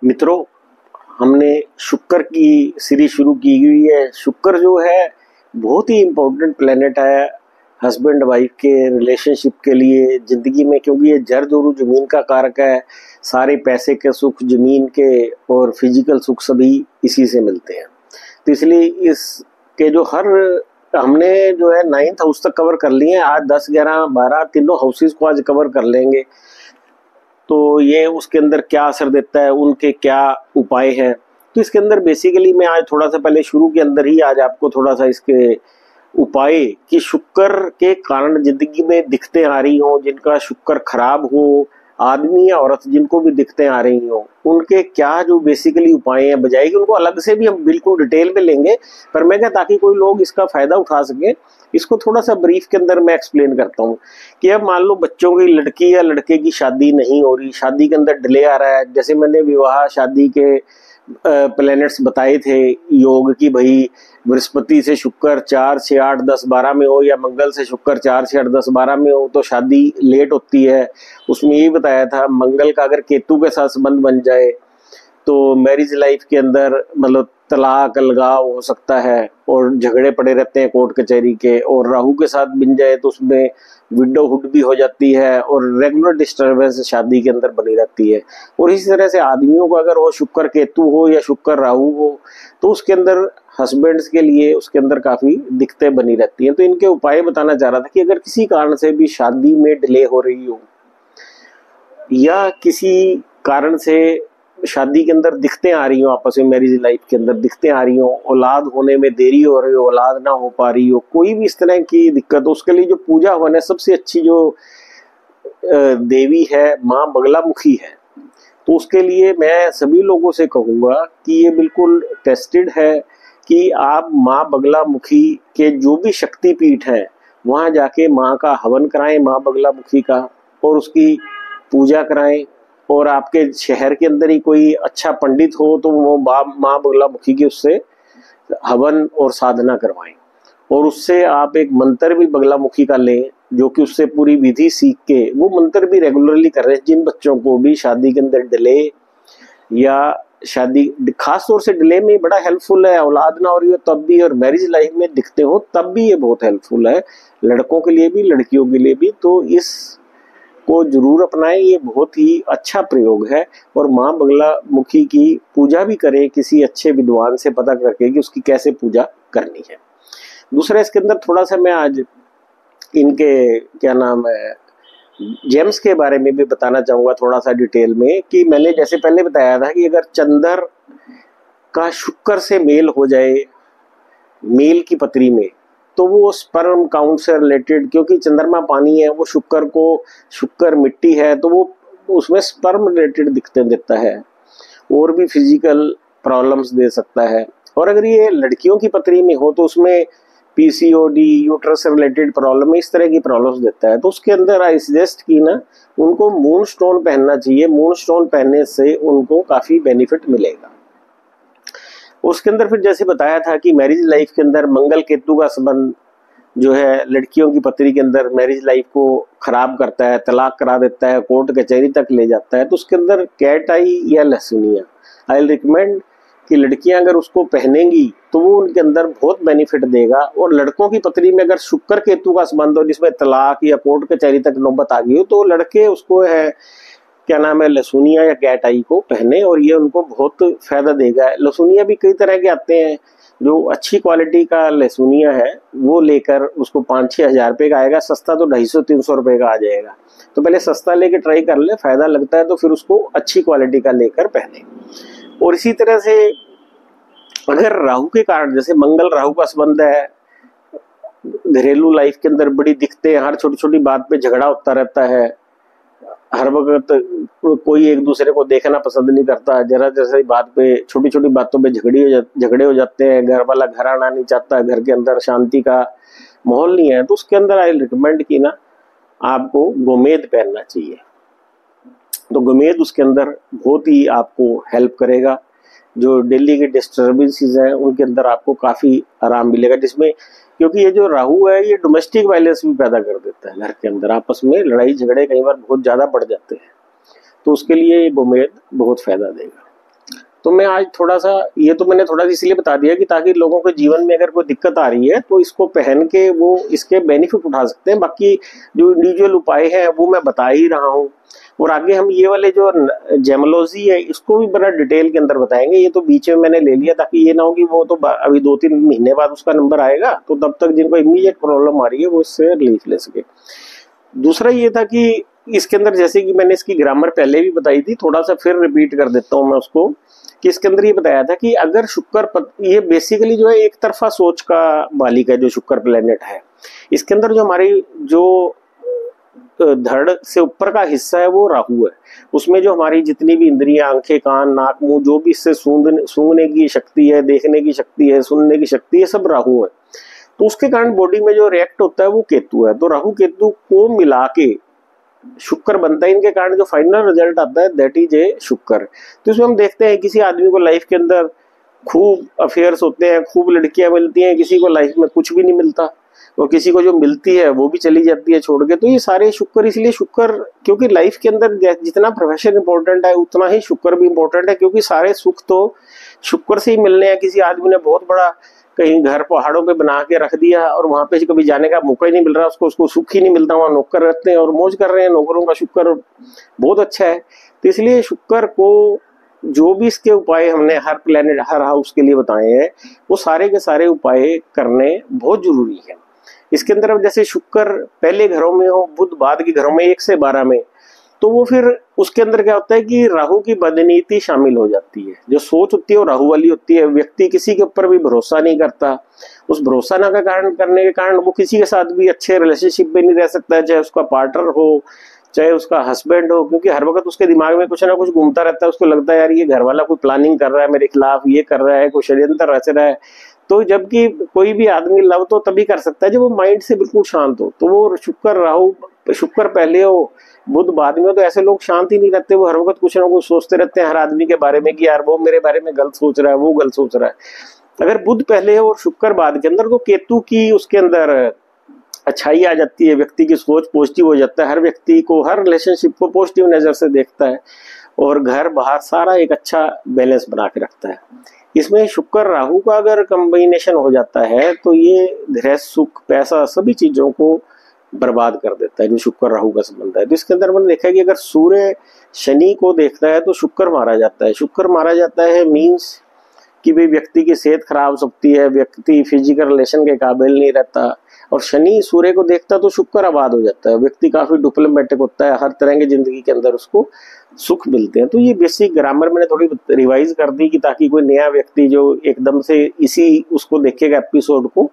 मित्रों, हमने शुक्र की सीरीज शुरू की हुई है। शुक्र जो है बहुत ही इम्पोर्टेंट प्लेनेट है हस्बैंड वाइफ के रिलेशनशिप के लिए ज़िंदगी में, क्योंकि ये जर्द और जमीन का कारक है। सारे पैसे के सुख ज़मीन के और फिजिकल सुख सभी इसी से मिलते हैं। तो इसलिए इसके जो हर हमने जो है 9th हाउस तक कवर कर लिए हैं। आज 10, 11, 12 तीनों हाउसेस को आज कवर कर लेंगे। तो ये उसके अंदर क्या असर देता है, उनके क्या उपाय हैं। तो इसके अंदर बेसिकली मैं आज थोड़ा सा पहले शुरू के अंदर ही आज आपको थोड़ा सा इसके उपाय कि शुक्र के कारण जिंदगी में दिक्कतें आ रही हो, जिनका शुक्र खराब हो, आदमी या औरत जिनको भी दिक्कतें आ रही हो, उनके क्या जो बेसिकली उपाय हैं, बजाय कि उनको अलग से भी हम बिल्कुल डिटेल में लेंगे, पर मैं क्या ताकि कोई लोग इसका फायदा उठा सके, इसको थोड़ा सा ब्रीफ के अंदर मैं एक्सप्लेन करता हूँ। कि अब मान लो बच्चों की लड़की या लड़के की शादी नहीं हो रही, शादी के अंदर डिले आ रहा है। जैसे मैंने विवाह शादी के प्लैनेट्स बताए थे योग की, भाई बृहस्पति से शुक्र 4, 6, 8, 10, 12 में हो, या मंगल से शुक्र 4, 6, 8, 10, 12 में हो तो शादी लेट होती है। उसमें ये बताया था मंगल का अगर केतु के साथ संबंध बन जाए तो मैरिज लाइफ के अंदर मतलब तलाक अलगाव हो सकता है और झगड़े पड़े रहते हैं कोर्ट कचहरी के। और राहु के साथ बन जाए तो उसमें विडोहुड भी हो जाती है और रेगुलर डिस्टर्बेंस शादी के अंदर बनी रहती है। और इसी तरह से आदमियों को अगर वो शुक्र केतु हो या शुक्र राहु हो तो उसके अंदर हस्बैंड्स के लिए उसके अंदर काफी दिक्कतें बनी रहती हैं। तो इनके उपाय बताना चाह रहा था कि अगर किसी कारण से भी शादी में डिले हो रही हो या किसी कारण से शादी के अंदर दिक्कतें आ रही हो, आपस में मैरिज लाइफ के अंदर दिक्कतें आ रही हो, औलाद होने में देरी हो रही हो, औलाद ना हो पा रही हो, कोई भी इस तरह की दिक्कत हो, उसके लिए जो पूजा होने सबसे अच्छी जो देवी है माँ बगलामुखी है। तो उसके लिए मैं सभी लोगों से कहूँगा कि ये बिल्कुल टेस्टेड है कि आप माँ बगलामुखी के जो भी शक्तिपीठ है वहाँ जाके माँ का हवन कराएं, माँ बगलामुखी का, और उसकी पूजा कराएं। और आपके शहर के अंदर ही कोई अच्छा पंडित हो तो वो माँ बगलामुखी की उससे हवन और साधना करवाएं। और उससे आप एक मंत्र भी बगलामुखी का लें, जो कि उससे पूरी विधि सीख के वो मंत्र भी रेगुलरली कर रहे हैं। जिन बच्चों को भी शादी के अंदर डिले या शादी खास तौर से डिले में बड़ा हेल्पफुल है, औलाद ना हो रही हो तब भी, और मैरिज लाइफ में दिखते हो तब भी ये बहुत हेल्पफुल है, लड़कों के लिए भी लड़कियों के लिए भी। तो इस को जरूर अपनाएं, ये बहुत ही अच्छा प्रयोग है। और माँ बगलामुखी की पूजा भी करें किसी अच्छे विद्वान से पता करके कि उसकी कैसे पूजा करनी है। दूसरा इसके अंदर थोड़ा सा मैं आज इनके क्या नाम है जेम्स के बारे में भी बताना चाहूंगा थोड़ा सा डिटेल में। कि मैंने जैसे पहले बताया था कि अगर चंद्र का शुक्र से मेल हो जाए मेल की पत्री में तो वो स्पर्म काउंट से रिलेटेड, क्योंकि चंद्रमा पानी है, वो शुक्र मिट्टी है, तो वो उसमें स्पर्म रिलेटेड दिक्कतें देता है और भी फिजिकल प्रॉब्लम्स दे सकता है। और अगर ये लड़कियों की पत्री में हो तो उसमें पीसीओडी, यूट्रस से रिलेटेड प्रॉब्लम, इस तरह की प्रॉब्लम्स देता है। तो उसके अंदर आई सजेस्ट की ना उनको मून स्टोन पहनना चाहिए। मून स्टोन पहनने से उनको काफी बेनिफिट मिलेगा। उसके अंदर फिर जैसे बताया था कि मैरिज लाइफ के अंदर मंगल केतु का संबंध जो है लड़कियों की पत्री के अंदर मैरिज लाइफ को खराब करता है, तलाक करा देता है, कोर्ट कचहरी तक ले जाता है। तो उसके अंदर कैट आई या लहसुनिया आई रिकमेंड कि लड़कियां अगर उसको पहनेंगी तो वो उनके अंदर बहुत बेनिफिट देगा। और लड़कों की पत्री में अगर शुक्र केतु का संबंध हो जिसमें तलाक या कोर्ट कचहरी तक नौबत आ गई हो तो लड़के उसको है क्या नाम है लहसुनिया या कैट आई को पहने और ये उनको बहुत फायदा देगा। लहसुनिया भी कई तरह के आते हैं, जो अच्छी क्वालिटी का लहसुनिया है वो लेकर उसको 5-6 हज़ार रुपये का आएगा, सस्ता तो 250-300 रुपये का आ जाएगा। तो पहले सस्ता लेके ट्राई कर ले, फायदा लगता है तो फिर उसको अच्छी क्वालिटी का लेकर पहने। और इसी तरह से अगर राहु के कारण, जैसे मंगल राहु का संबंध है, घरेलू लाइफ के अंदर बड़ी दिक्कतें, हर छोटी छोटी बात पे झगड़ा होता रहता है, हर वक्त कोई एक दूसरे को देखना पसंद नहीं करता, जरा जैसे बात पे छोटी छोटी बातों पे झगड़े हो जाते हैं, घर वाला घर आना नहीं चाहता, घर के अंदर शांति का माहौल नहीं है, तो उसके अंदर आई रिकमेंड की ना आपको गोमेद पहनना चाहिए। तो गोमेद उसके अंदर बहुत ही आपको हेल्प करेगा। जो दिल्ली के डिस्टर्बेंसेस हैं उनके अंदर आपको काफी आराम मिलेगा, जिसमें क्योंकि ये जो राहु है ये डोमेस्टिक वायलेंस भी पैदा कर देता है, घर के अंदर आपस में लड़ाई झगड़े कई बार बहुत ज्यादा बढ़ जाते हैं। तो उसके लिए ये गोमेद बहुत फायदा देगा। तो मैं आज थोड़ा सा, ये तो मैंने थोड़ा सा इसलिए बता दिया कि ताकि लोगों के जीवन में अगर कोई दिक्कत आ रही है तो इसको पहन के वो इसके बेनिफिट उठा सकते हैं। बाकी जो इंडिविजुअल उपाय है वो मैं बता ही रहा हूँ, और आगे हम ये वाले जो जेमोलॉजी है इसको भी बड़ा डिटेल के अंदर बताएंगे। ये तो बीच में मैंने ले लिया ताकि ये ना हो कि वो तो अभी 2-3 महीने बाद उसका नंबर आएगा, तो तब तक जिनको इमीडिएट प्रॉब्लम आ रही है वो इससे रिलीफ ले सके। दूसरा ये था कि इसके अंदर, जैसे कि मैंने इसकी ग्रामर पहले भी बताई थी, थोड़ा सा फिर रिपीट कर देता हूँ मैं उसको, कि इसके अंदर ये बताया था कि अगर शुक्र, ये बेसिकली जो है एक तरफा सोच का मालिक है जो शुक्र प्लेनेट है। इसके अंदर जो हमारी जो धड़ से ऊपर का हिस्सा है वो राहु है। उसमें जो हमारी जितनी भी इंद्रियां, आंखें, कान, नाक, मुंह, जो भी इससे सूंघने की शक्ति है, देखने की शक्ति है, सुनने की शक्ति है, सब राहु है। तो उसके कारण बॉडी में जो रिएक्ट होता है वो केतु है। तो राहु केतु को मिला के शुक्र बनता है। इनके कारण जो फाइनल रिजल्ट आता है दैट इज ए शुक्र। तो इसमें हम देखते हैं किसी आदमी को लाइफ के अंदर खूब अफेयर्स होते हैं, खूब लड़कियां मिलती हैं, किसी को लाइफ में कुछ भी नहीं मिलता, और किसी को जो मिलती है वो भी चली जाती है छोड़ के। तो ये सारे शुक्र, इसलिए शुक्र, क्योंकि लाइफ के अंदर जितना प्रोफेशन इंपॉर्टेंट है उतना ही शुक्र भी इंपॉर्टेंट है, क्योंकि सारे सुख तो शुक्र से ही मिलने हैं। किसी आदमी ने बहुत बड़ा कहीं घर पहाड़ों पे बना के रख दिया और वहां पे कभी जाने का मौका ही नहीं मिल रहा, उसको सुख ही नहीं मिलता, वहां नौकर रहते हैं और मौज कर रहे हैं, नौकरों का शुक्र बहुत अच्छा है। तो इसलिए शुक्र को जो भी इसके उपाय हमने हर प्लेनेट, हर हाउस के लिए बताए हैं, वो सारे के सारे उपाय करने बहुत जरूरी है। इसके अंदर अब जैसे शुक्र पहले घरों में हो, बुध बाद के घरों में 1 से 12 में, तो वो फिर उसके अंदर क्या होता है कि राहु की बदनीति शामिल हो जाती है। जो सोच होती है वो राहु वाली होती है। व्यक्ति किसी के ऊपर भी भरोसा नहीं करता। उस भरोसा ना का कारण करने के कारण वो किसी के साथ भी अच्छे रिलेशनशिप में नहीं रह सकता है, चाहे उसका पार्टनर हो, चाहे उसका हस्बैंड हो, क्योंकि हर वक्त उसके दिमाग में कुछ ना कुछ घूमता रहता है। उसको लगता है यार ये घर वाला कोई प्लानिंग कर रहा है मेरे खिलाफ, ये कर रहा है, कोई षड्यंत्र रच रहा है। तो जबकि कोई भी आदमी लव तो तभी कर सकता है जब वो माइंड से बिल्कुल शांत हो। तो वो शुक्र राहु, शुक्र पहले हो बुध बाद में हो, तो ऐसे लोग शांत ही नहीं रहते। वो हर वक्त कुछ ना कुछ सोचते रहते हैं हर आदमी के बारे में कि यार वो मेरे बारे में गलत सोच रहा है, वो गलत सोच रहा है। अगर बुध पहले हो और शुक्र बाद के अंदर, तो केतु की उसके अंदर अच्छाई आ जाती है। व्यक्ति की सोच पॉजिटिव हो जाता है, हर व्यक्ति को, हर रिलेशनशिप को पॉजिटिव नजर से देखता है और घर बाहर सारा एक अच्छा बैलेंस बना के रखता है। इसमें शुक्र राहु का अगर कॉम्बिनेशन हो जाता है तो ये गृहस्थ सुख, पैसा, सभी चीजों को बर्बाद कर देता है जो शुक्र राहु का संबंध है। तो इसके अंदर मैंने देखा है कि अगर सूर्य शनि को देखता है तो शुक्र मारा जाता है। शुक्र मारा जाता है मीन्स कि भाई व्यक्ति की सेहत खराब हो सकती है, व्यक्ति फिजिकल रिलेशन के काबिल नहीं रहता। और शनि सूर्य को देखता तो शुक्र आबाद हो जाता है, व्यक्ति काफी डिप्लोमेटिक होता है, हर तरह की जिंदगी के अंदर उसको सुख मिलते हैं। तो ये बेसिक ग्रामर मैंने थोड़ी रिवाइज कर दी कि ताकि कोई नया व्यक्ति जो एकदम से इसी उसको देखेगा एपिसोड को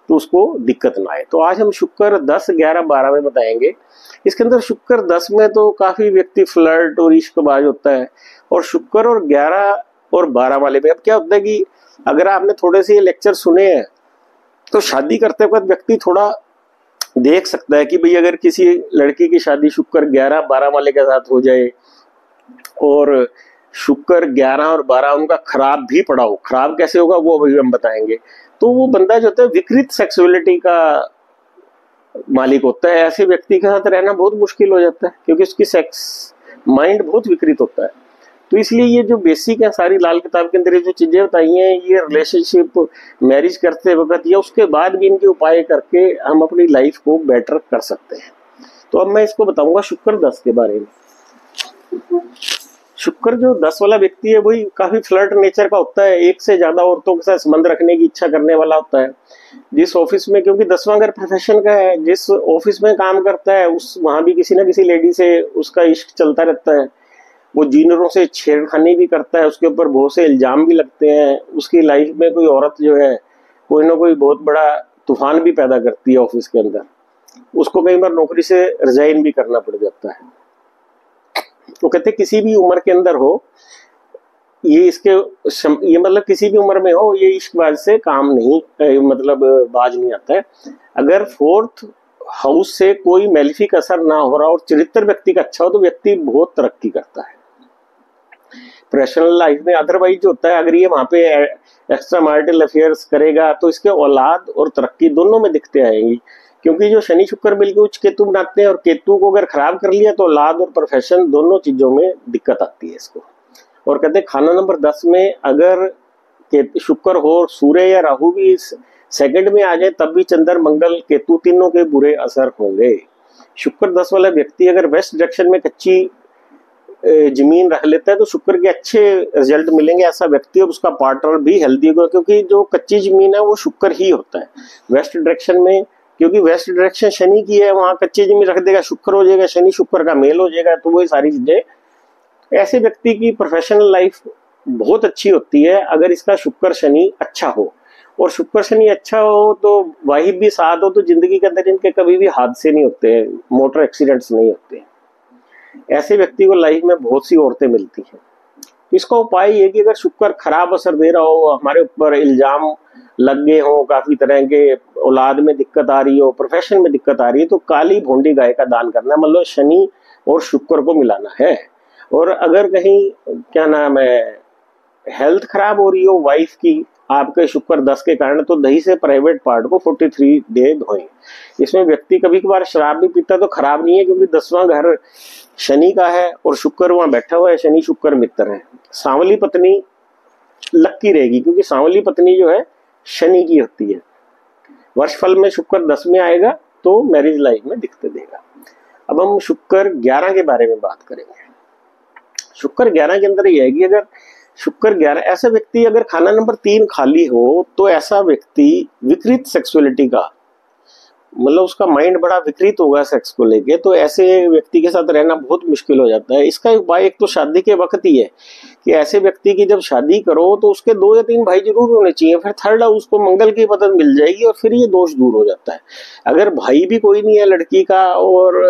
तो उसको दिक्कत ना आए। तो आज हम शुक्र 10, 11, 12 में बताएंगे। इसके अंदर शुक्र 10 में तो काफी व्यक्ति फ्लर्ट और इश्कबाज होता है, और शुक्र और 11 और 12 वाले में अब क्या होता है कि अगर आपने थोड़े से ये लेक्चर सुने हैं तो शादी करते वक्त व्यक्ति थोड़ा देख सकता है कि भाई अगर किसी लड़की की शादी शुक्र 11, 12 वाले के साथ हो जाए और शुक्र 11 और 12 उनका खराब भी पड़ा हो, खराब कैसे होगा वो अभी हम बताएंगे, तो वो बंदा जो होता है विकृत सेक्सुअलिटी का मालिक होता है। ऐसे व्यक्ति के साथ रहना बहुत मुश्किल हो जाता है क्योंकि उसकी सेक्स माइंड बहुत विकृत होता है। तो इसलिए ये जो बेसिक है सारी लाल किताब के अंदर ये जो चीजें बताई हैं, ये रिलेशनशिप मैरिज करते वक्त या उसके बाद भी इनके उपाय करके हम अपनी लाइफ को बेटर कर सकते हैं। तो अब मैं इसको बताऊंगा शुक्र 10 के बारे में। शुक्र जो 10 वाला व्यक्ति है वही काफी फ्लर्ट नेचर का होता है, एक से ज्यादा औरतों के साथ संबंध रखने की इच्छा करने वाला होता है। जिस ऑफिस में, क्योंकि 10वां घर प्रोफेशन का है, जिस ऑफिस में काम करता है उस वहां भी किसी ना किसी लेडी से उसका इश्क चलता रहता है। वो जूनियरों से छेड़खानी भी करता है, उसके ऊपर बहुत से इल्जाम भी लगते हैं। उसकी लाइफ में कोई औरत जो है कोई ना कोई बहुत बड़ा तूफान भी पैदा करती है ऑफिस के अंदर, उसको कई बार नौकरी से रिजाइन भी करना पड़ जाता है। तो कहते किसी भी उम्र के अंदर हो ये मतलब किसी भी उम्र में हो ये इश्कबाज से काम नहीं, मतलब बाज नहीं आता है। अगर 4th हाउस से कोई मेलिफिक असर ना हो रहा और चरित्र व्यक्ति का अच्छा हो तो व्यक्ति बहुत तरक्की करता है प्रोफेशनल लाइफ में। अदरवाइज जो होता है अगर ये वहां पे एक्स्ट्रा मैरिटल अफेयर्स करेगा तो इसके औलाद और तरक्की दोनों में दिखते आएंगी, क्योंकि जो शनि शुक्र मिलकर उच्च केतु बनाते हैं और केतु को अगर खराब कर लिया तो औलाद और प्रोफेशन दोनों चीजों में दिक्कत आती है इसको। और कहते हैं खाना नंबर 10 में अगर शुक्र हो, सूर्य या राहु भी इस सेकंड में आ जाए तब भी चंद्र मंगल केतु तीनों के बुरे असर होंगे। शुक्र 10 वाला व्यक्ति अगर वेस्ट डायरेक्शन में कच्ची जमीन रख लेता है तो शुक्र के अच्छे रिजल्ट मिलेंगे। ऐसा व्यक्ति और उसका पार्टनर भी हेल्दी होगा, क्योंकि जो कच्ची जमीन है वो शुक्र ही होता है वेस्ट डायरेक्शन में, क्योंकि वेस्ट डायरेक्शन शनि की है, वहां कच्ची जमीन रख देगा शुक्र हो जाएगा, शनि शुक्र का मेल हो जाएगा। तो वही सारी चीजें, ऐसे व्यक्ति की प्रोफेशनल लाइफ बहुत अच्छी होती है अगर इसका शुक्र शनि अच्छा हो। और शुक्र शनि अच्छा हो तो वाहिब भी साथ हो तो जिंदगी के अंदर इनके कभी भी हादसे नहीं होते, मोटर एक्सीडेंट्स नहीं होते। ऐसे व्यक्ति को लाइफ में बहुत सी औरतें मिलती हैं। इसका उपाय ये कि अगर शुक्र खराब असर दे रहा हो, हमारे ऊपर इल्जाम लग गए हो, काफी तरह के औलाद में दिक्कत आ रही हो, प्रोफेशन में दिक्कत आ रही है, तो काली भोंडी गाय का दान करना है, मतलब शनि और शुक्र को मिलाना है। और अगर कहीं क्या नाम है हेल्थ खराब हो रही हो वाइफ की आपके शुक्र 10 के कारण, तो दही से प्राइवेट पार्ट को 43 डे धोएं। इसमें व्यक्ति कभी कभार शराब भी पीता तो खराब नहीं है, क्योंकि 10वां घर शनि का है और शुक्र वहां बैठा हुआ है, शनि शुक्र मित्र है। सांवली पत्नी लक्की रहेगी, क्योंकि सांवली पत्नी जो है शनि की होती है। वर्ष फल में शुक्र 10 में आएगा तो मैरिज लाइफ में दिक्कत देगा। अब हम शुक्र 11 के बारे में बात करेंगे। शुक्र 11 के अंदर यह है कि अगर शुक्र 11 ऐसा व्यक्ति अगर खाना नंबर 3 खाली हो तो ऐसा व्यक्ति विकृत सेक्सुअलिटी का, मतलब उसका माइंड बड़ा विकृत होगा सेक्स को लेके, तो ऐसे व्यक्ति के साथ रहना बहुत मुश्किल हो जाता है। इसका उपाय एक तो शादी के वक्त ही है कि ऐसे व्यक्ति की जब शादी करो तो उसके 2 या 3 भाई जरूर होने चाहिए, फिर थर्ड हाउस को मंगल की मदद मिल जाएगी और फिर ये दोष दूर हो जाता है। अगर भाई भी कोई नहीं है लड़की का और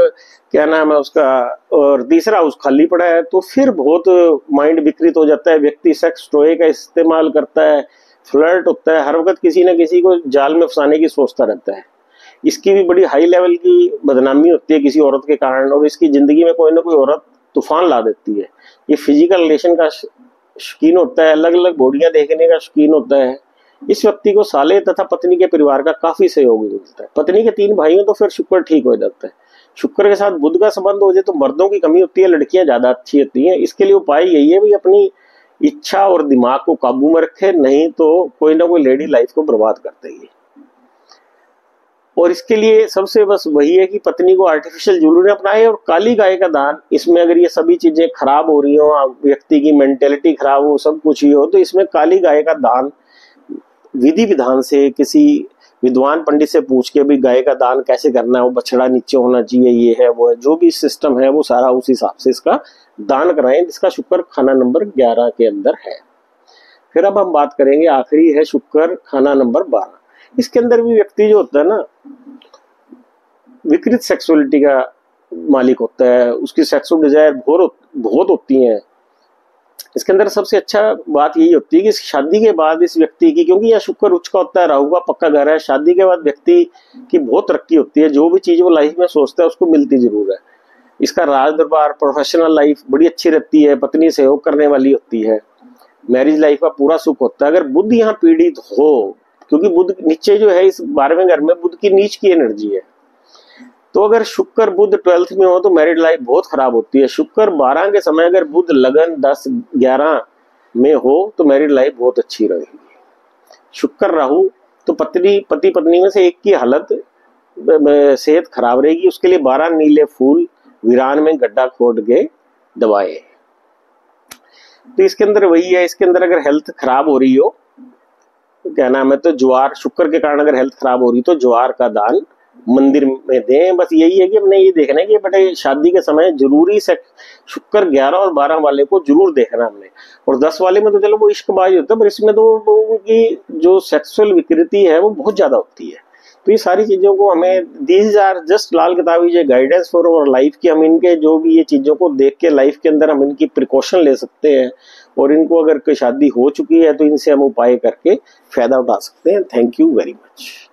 क्या नाम है उसका, और तीसरा हाउस खाली पड़ा है, तो फिर बहुत माइंड विकृत हो जाता है। व्यक्ति सेक्स टॉय का इस्तेमाल करता है, फ्लर्ट होता है, हर वक्त किसी न किसी को जाल में फंसाने की सोचता रहता है। इसकी भी बड़ी हाई लेवल की बदनामी होती है किसी औरत के कारण, और इसकी जिंदगी में कोई ना कोई औरत तूफान ला देती है। ये फिजिकल रिलेशन का शौकीन होता है, अलग अलग बॉडियां देखने का शौकीन होता है। इस व्यक्ति को साले तथा पत्नी के परिवार का काफी सहयोग मिलता है। पत्नी के 3 भाइयों तो फिर शुक्र ठीक हो जाता है। शुक्र के साथ बुध का संबंध हो जाए तो मर्दों की कमी होती है, लड़कियां ज्यादा अच्छी होती हैं। इसके लिए उपाय यही है भाई, अपनी इच्छा और दिमाग को काबू में रखे, नहीं तो कोई ना कोई लेडी लाइफ को बर्बाद कर देगी। और इसके लिए सबसे बस वही है कि पत्नी को आर्टिफिशियल ज्वेलरी अपनाए और काली गाय का दान। इसमें अगर ये सभी चीजें खराब हो रही हो, व्यक्ति की मेंटेलिटी खराब हो, सब कुछ ही हो, तो इसमें काली गाय का दान विधि विधान से किसी विद्वान पंडित से पूछ के भी गाय का दान कैसे करना है, वो बछड़ा नीचे होना चाहिए, ये है वो है, जो भी सिस्टम है वो सारा उस हिसाब से इसका दान कराएं, जिसका शुक्र खाना नंबर 11 के अंदर है। फिर अब हम बात करेंगे, आखिरी है शुक्र खाना नंबर 12। इसके अंदर भी व्यक्ति जो होता है ना विकृत सेक्सुअलिटी का मालिक होता है, उसकी सेक्सुअल डिजायर बहुत होती हैं। इसके अंदर सबसे अच्छा बात यही होती है कि शादी के बाद इस व्यक्ति की, क्योंकि यह शुक्र उच्च का होता है, राहु का पक्का घर है, शादी के बाद व्यक्ति की बहुत तरक्की होती है। जो भी चीज वो लाइफ में सोचता है उसको मिलती जरूर है। इसका राज दरबार, प्रोफेशनल लाइफ बड़ी अच्छी रहती है, पत्नी सहयोग करने वाली होती है, मैरिज लाइफ का पूरा सुख होता है। अगर बुध यहाँ पीड़ित हो, क्योंकि बुध नीचे जो है इस 12वें घर में बुध की नीच की एनर्जी है, तो अगर शुक्र बुध 12th में हो तो मैरिड लाइफ बहुत खराब होती है। शुक्र 12 के समय अगर बुध लगन 10, 11 में हो तो मैरिड लाइफ बहुत अच्छी रहेगी। शुक्र राहु तो पति पत्नी में से एक की हालत सेहत खराब रहेगी। उसके लिए 12 नीले फूल वीरान में गड्ढा खोद के दबाए। तो इसके अंदर वही है, इसके अंदर अगर हेल्थ खराब हो रही हो, क्या नाम है, तो ज्वार, शुक्र के कारण अगर हेल्थ खराब हो रही तो ज्वार का दान मंदिर में दें। बस यही है कि हमने ये देखना है कि बेटे शादी के समय जरूरी से शुक्र 11 और 12 वाले को जरूर देखना हमने। और 10 वाले में तो चलो वो इश्कबाज होता है, पर इसमें तो उनकी जो सेक्सुअल विकृति है वो बहुत ज्यादा होती है। तो ये सारी चीजों को हमें, दीज आर जस्ट लाल किताबी जो गाइडेंस फॉर अवर लाइफ की, हम इनके जो भी ये चीजों को देख के लाइफ के अंदर हम इनकी प्रिकॉशन ले सकते हैं, और इनको अगर कोई शादी हो चुकी है तो इनसे हम उपाय करके फायदा उठा सकते हैं। Thank you very much.